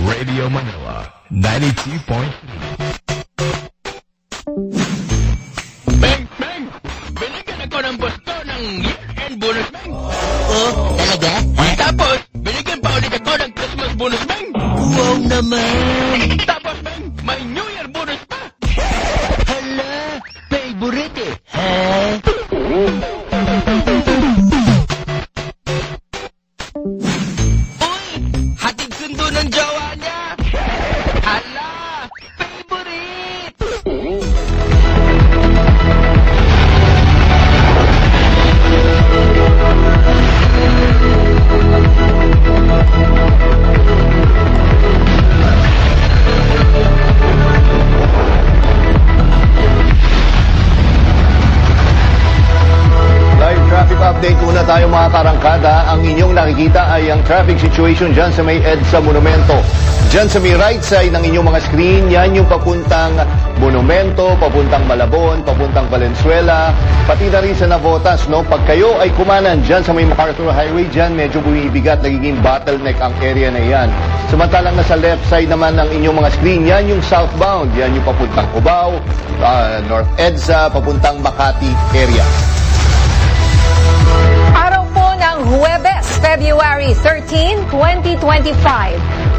Radio Manila, 92.3. Beng! Binigyan ako ng bosto ng year-end bonus, Beng! Oh, talaga? Tapos, binigyan pa ulit ako ng Christmas bonus, Beng! Wow naman! Tapos, Beng, may New Year bonus pa! Hala, favorite eh. Ha? Uy! Hatid sundo ng jowa niya! Hala! Favorite! Live traffic update muna tayo mga karangkada. Ang inyong nakikita ay ang traffic situation dyan sa may EDSA Monumento. Dyan sa may right side ng inyong mga screen, yan yung papuntang Monumento, papuntang Malabon, papuntang Valenzuela, pati na rin sa Navotas, no? Pag kayo ay kumanan dyan sa may MacArthur Highway, dyan medyo bumibigat, nagiging bottleneck ang area na yan. Samantalang nasa left side naman ng inyong mga screen, yan yung southbound, yan yung papuntang Cubao, North EDSA, papuntang Makati area. Araw po ng Huwebes, February 13, 2025.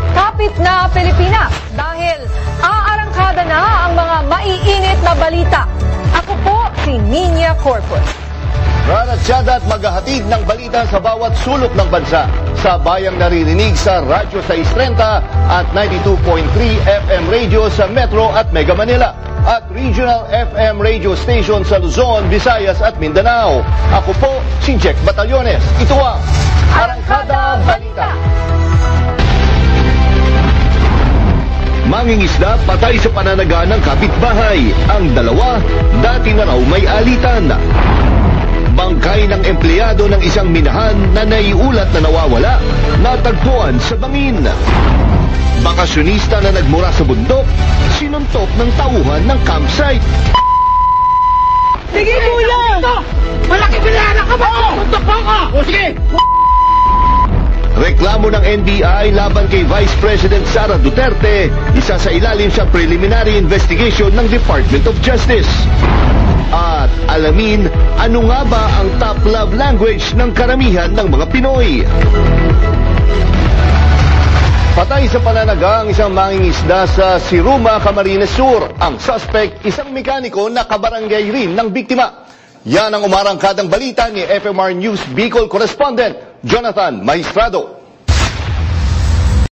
Kapit na Pilipinas dahil aarangkada na ang mga maiinit na balita. Ako po si Ninia Corpus. Ranatsyada at maghahatid ng balita sa bawat sulok ng bansa. Sa bayang naririnig sa Radyo 630 at 92.3 FM radio sa Metro at Mega Manila. At Regional FM radio station sa Luzon, Visayas at Mindanao. Ako po si Jack Batallones. Ito ang Arangkada Balita. Mangingisda patay sa pananaga ng kapitbahay. Ang dalawa, dati na raw may alitan. Bangkay ng empleyado ng isang minahan na naiulat na nawawala, natagpuan sa bangin. Bakasyonista na nagmura sa bundok, sinuntok ng tauhan ng campsite. Sige, kuya! Malaki pinara ka ba? Puntok pa ka! O sige! Reklamo ng NBI laban kay Vice President Sara Duterte, isa sa ilalim sa preliminary investigation ng Department of Justice. At alamin, ano nga ba ang top love language ng karamihan ng mga Pinoy? Patay sa pananaga ang isang mangingisda sa Siruma, Camarines Sur. Ang suspect, isang mekaniko na kabarangay rin ng biktima. Yan ang umarangkadang balita ni FMR News Bicol correspondent Jonathan Maestrado.